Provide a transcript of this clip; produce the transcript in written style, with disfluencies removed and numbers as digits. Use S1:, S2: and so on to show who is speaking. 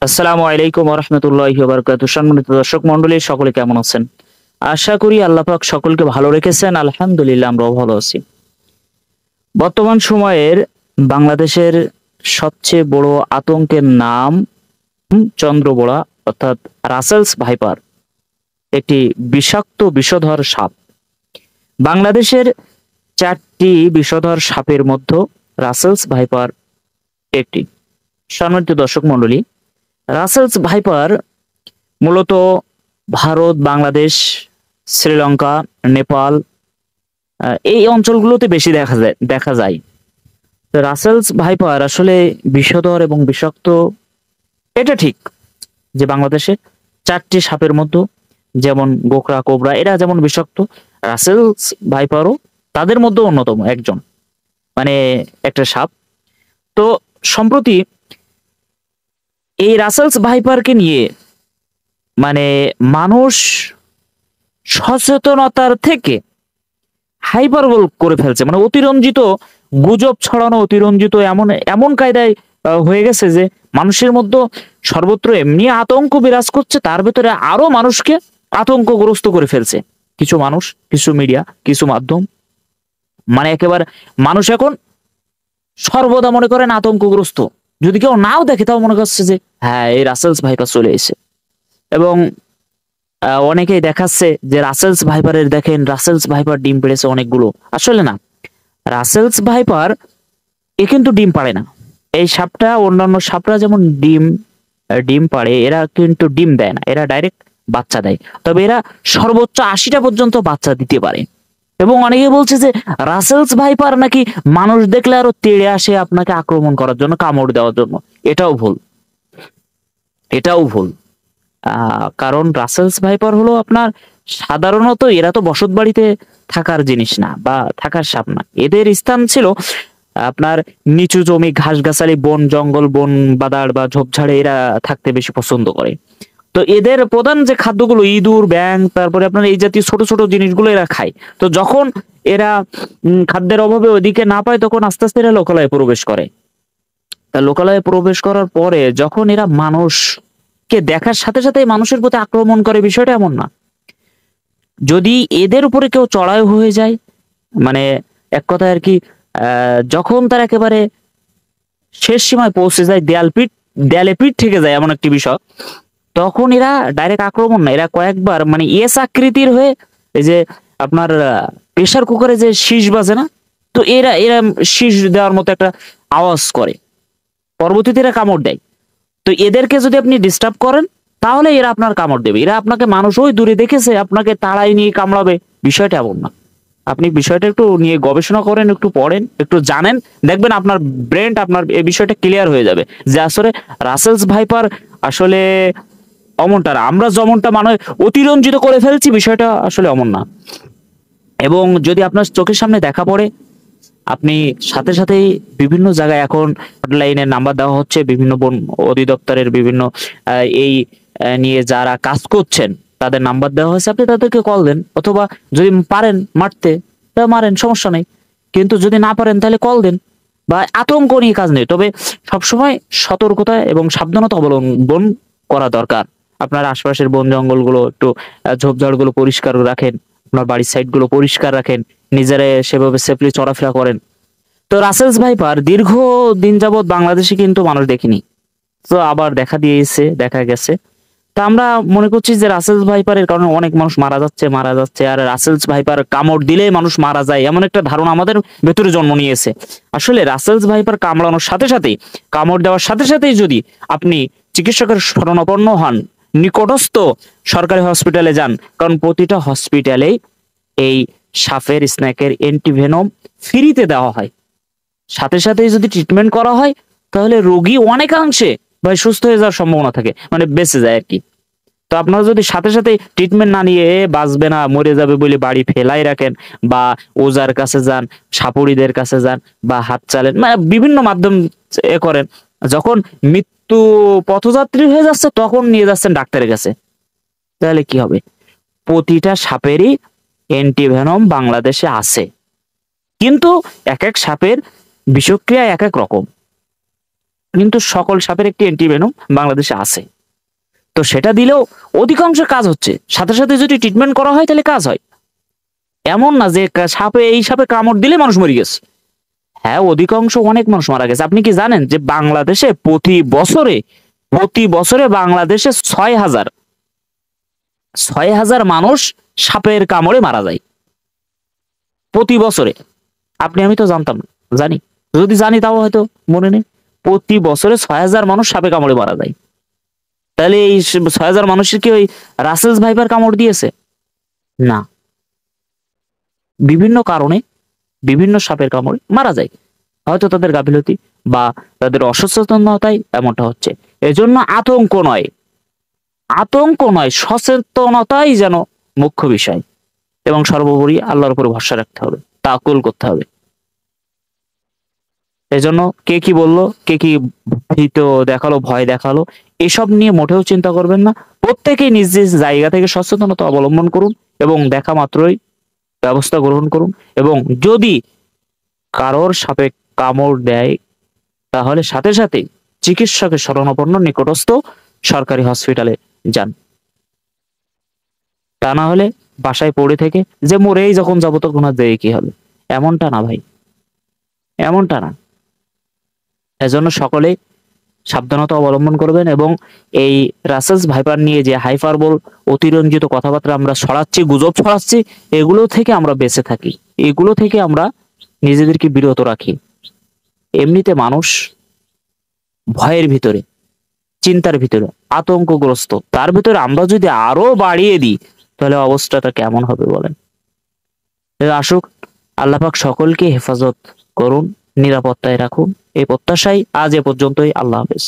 S1: আসসালামু আলাইকুম ওয়া রাহমাতুল্লাহি ওয়া বারাকাতুহু। সম্মানিত দর্শক মণ্ডলী, সকলে কেমন আছেন? আশা করি আল্লাহ পাক সকলকে ভালো রেখেছেন। আলহামদুলিল্লাহ, আমরাও ভালো আছি। বর্তমান সময়ের বাংলাদেশের সবচেয়ে বড় আতঙ্কের নাম চন্দ্রবোড়া, অর্থাৎ রাসেলস ভাইপার, একটি বিষাক্ত বিষধর সাপ। বাংলাদেশের 4টি বিষধর সাপের মধ্যে রাসেলস ভাইপার একটি। সম্মানিত দর্শক মণ্ডলী, রাসেলস ভাইপার মূলত ভারত, বাংলাদেশ, শ্রীলঙ্কা, নেপাল এই অঞ্চলগুলোতে বেশি দেখা যায়। তো রাসেলস ভাইপার আসলে বিষধর এবং বিষাক্ত, এটা ঠিক যে বাংলাদেশে 4টি সাপের মধ্যে যেমন গোকরা, কোবরা এরা যেমন বিষাক্ত, রাসেলস ভাইপারও তাদের মধ্যে অন্যতম একজন, মানে একটা সাপ। তো সম্প্রতি এই রাসেলস ভাইপারকে নিয়ে মানে মানুষ সচেতনতার থেকে হাইপারবোল করে ফেলছে, মানে অতিরঞ্জিত গুজব ছড়ানো, অতিরঞ্জিত এমন এমন কায়দায় হয়ে গেছে যে মানুষের মধ্যে সর্বত্র এমনি আতঙ্ক বিরাজ করছে, তার ভেতরে আরো মানুষকে আতঙ্কগ্রস্ত করে ফেলছে কিছু মানুষ, কিছু মিডিয়া, কিছু মাধ্যম। মানে একেবারে মানুষ এখন সর্বদা মনে করেন আতঙ্কগ্রস্ত, যদি কেউ নাও দেখে তাও মনে করছে যে হ্যাঁ, এই রাসেলস ভাইপার চলে এসে। এবং অনেকেই দেখাচ্ছে যে রাসেলস ভাইপারের, দেখেন রাসেলস ভাইপার ডিম পেড়েছে অনেকগুলো। আসলে না, রাসেলস ভাইপার এ কিন্তু ডিম পাড়ে না। এই সাপটা, অন্যান্য সাপরা যেমন ডিম ডিম পাড়ে, এরা কিন্তু ডিম দেয় না, এরা ডাইরেক্ট বাচ্চা দেয়। তবে এরা সর্বোচ্চ 80টা পর্যন্ত বাচ্চা দিতে পারে। এবং অনেকে বলছে যে রাসেলস ভাইপার নাকি মানুষ দেখলে আরো তেড়ে আসে আপনাকে আক্রমণ করার জন্য, কামড় দেওয়ার জন্য। এটাও ভুল, এটাও ভুল। কারণ রাসেলস ভাইপার হলো আপনার সাধারণত, এরা তো বসত বাড়িতে থাকার জিনিস না বা থাকার সাপ না। এদের স্থান ছিল আপনার নিচু জমি, ঘাসগাছালি, বন জঙ্গল, বন বাদাড় বা ঝোপঝাড়ে এরা থাকতে বেশি পছন্দ করে। তো এদের প্রধান যে খাদ্যগুলো ইঁদুর, ব্যাঙ, তারপরে আপনার এই জাতীয় ছোট ছোট জিনিসগুলো এরা খায়। তো যখন এরা খাদ্যের অভাবে ওইদিকে না পায়, তখন আস্তে আস্তে এরা লোকালয়ে প্রবেশ করে। তা লোকালয়ে প্রবেশ করার পরে যখন এরা মানুষকে দেখার সাথে সাথে মানুষের প্রতি আক্রমণ করে, বিষয়টা এমন না। যদি এদের উপরে কেউ চড়াই হয়ে যায়, মানে এক কথায় আর কি, যখন তার একেবারে শেষ সীমায় পৌঁছে যায়, দেয়ালে পিঠ থেকে যায় এমন একটি বিষয়, তখন এরা ডাইরেক্ট আক্রমণ না, এরা কয়েকবার মানে এস আকৃতির হয়ে, এই যে আপনার প্রেসার কুকারে যে শীষ বাজে না, তো এরা এরা শীষ দেওয়ার মতো একটা আওয়াজ করে, পরবর্তীতে এরা কামড় দেয়। তো এদেরকে যদি আপনি ডিস্টার্ব করেন, তাহলে এরা আপনার কামড় দেবে। এরা আপনাকে, মানুষ ওই দূরে দেখেছে আপনাকে তাড়াই নিয়ে কামড়াবে, বিষয়টা এমন না। আপনি বিষয়টা একটু নিয়ে গবেষণা করেন, একটু পড়েন, একটু জানেন, দেখবেন আপনার ব্রেন আপনার এই বিষয়টা ক্লিয়ার হয়ে যাবে যে আসলে রাসেলস ভাইপার আসলে অমনটা না। আমরা যেমনটা মানে অতিরঞ্জিত করে ফেলছি, বিষয়টা আসলে অমন না। এবং যদি আপনার চোখের সামনে দেখা পড়ে, আপনি সাথে সাথেই বিভিন্ন জায়গায় এখন হটলাইনের নাম্বার দেওয়া হচ্ছে, বিভিন্ন বন অধিদপ্তরের বিভিন্ন এই নিয়ে যারা কাজ করছেন তাদের নাম্বার দেওয়া হয়েছে, আপনি তাদেরকে কল দেন, অথবা যদি পারেন মারতে তা মারেন, সমস্যা নেই। কিন্তু যদি না পারেন তাহলে কল দেন। বা আতঙ্ক নিয়ে কাজ নেই, তবে সবসময় সতর্কতা এবং সাবধানতা অবলম্বন করা দরকার। আপনার আশপাশের বন জঙ্গলগুলো একটু, ঝোপঝাড়গুলো পরিষ্কার রাখেন, আপনার বাড়ির সাইড গুলো পরিষ্কার রাখেন, নিজেরা সেভাবে সেফলি চলাফেরা করেন। তো রাসেলস ভাইপার দীর্ঘ দিন যাবৎ বাংলাদেশে কিন্তু মানুষ দেখিনি, তো আবার দেখা গেছে। তা আমরা মনে করছি যে রাসেলস ভাইপারের কারণে অনেক মানুষ মারা যাচ্ছে, আর রাসেলস ভাইপার কামড় দিলেই মানুষ মারা যায়, এমন একটা ধারণা আমাদের ভেতরে জন্ম নিয়েছে। আসলে রাসেলস ভাইপার কামড়ানোর সাথে সাথেই, কামড় দেওয়ার সাথে সাথেই যদি আপনি চিকিৎসকের শরণাপন্ন হন, নিকটস্থ সরকারি হসপিটালে যান, কারণ প্রতিটা হসপিটালেই এই সাপের, স্নেকের অ্যান্টিভেনম ফ্রিতে দেওয়া হয়। সাথে সাথে যদি ট্রিটমেন্ট করা হয়, তাহলে রোগী অনেকাংশে ভাই সুস্থ হয়ে যাওয়ার সম্ভাবনা থাকে, মানে বেঁচে যায় আর কি। তো আপনারা যদি সাথে সাথে ট্রিটমেন্ট না নিয়ে বাঁচবে না, মরে যাবে বলে বাড়ি ফেলাই রাখেন, বা ওজার কাছে যান, সাপুড়িদের কাছে যান, বা হাত চালেন, মানে বিভিন্ন মাধ্যম করেন, যখন মৃত্যু পথযাত্রী হয়ে যাচ্ছে তখন নিয়ে যাচ্ছেন ডাক্তারের কাছে, তাহলে কি হবে? প্রতিটা সাপেরই অ্যান্টিভেনম বাংলাদেশে আছে, কিন্তু এক এক সাপের বিষক্রিয়া এক এক রকম। কিন্তু সকল সাপের একটি অ্যান্টিভেনম বাংলাদেশে আছে। তো সেটা দিলেও অধিকাংশ কাজ হচ্ছে, সাথে সাথে যদি ট্রিটমেন্ট করা হয় তাহলে কাজ হয়। এমন না যে এই সাপে কামড় দিলে মানুষ মরে গেছে। হ্যাঁ, অধিকাংশ অনেক মানুষ মারা গেছে। আপনি কি জানেন যে বাংলাদেশে প্রতি বছরে বাংলাদেশে 6,000 মানুষ সাপের কামড়ে মারা যায় প্রতি বছরে। আমি তো জানতাম না, জানি, যদি জানি তাও হয়তো মনে নেই। প্রতি বছরে 6,000 মানুষ সাপে কামড়ে মারা যায়। তাহলে এই 6,000 মানুষের কি ওই রাসেলস ভাইপার কামড় দিয়েছে? না, বিভিন্ন কারণে বিভিন্ন সাপের কামড়ে মারা যায়। হয়তো তাদের গাফিলতি বা তাদের অসচেতনতায় এমনটা হচ্ছে। এজন্য আতঙ্ক নয়, সচেতনতাই যেন মুখ্য বিষয়, এবং সর্বোপরি আল্লাহর উপর ভরসা রাখতে হবে, তাওয়াক্কুল করতে হবে। এজন্য কে কি বললো, কে কি ভীত দেখালো, ভয় দেখালো, এসব নিয়ে মোটেও চিন্তা করবেন না। প্রত্যেকেই নিজ নিজ জায়গা থেকে সচেতনতা অবলম্বন করুন এবং দেখা মাত্রই ব্যবস্থা গ্রহণ করুন। এবং যদি কারোর সাপে কামড় দেয় তাহলে সাথে সাথে চিকিৎসকের শরণাপন্ন নিকটস্থ সরকারি হসপিটালে যান। তা না হলে বাসায় পড়ে থেকে যে মরেই যখন যাবো তখন আর দেয় কি হবে, এমনটা না ভাই, এমনটা না। এজন্য সকলে সাবধানতা অবলম্বন করবেন এবং এই রাসেলস ভাইপার নিয়ে যে হাইপারবোল অতিরঞ্জিত কথাবার্তা আমরা ছড়াচ্ছি, গুজব ছড়াচ্ছি, এগুলো থেকে আমরা বেঁচে থাকি, এগুলো থেকে আমরা নিজেদেরকে বিরত রাখি। এমনিতে মানুষ ভয়ের ভিতরে, চিন্তার ভিতরে, আতঙ্কগ্রস্ত, তার ভিতরে আমরা যদি আরো বাড়িয়ে দিই তাহলে অবস্থাটা কেমন হবে বলেন। আসুক, আল্লাহ পাক সকলকে হেফাজত করুন, নিরাপত্তায় রাখুন, এই প্রত্যাশায় আজ এ পর্যন্তই। আল্লাহ হাফেজ।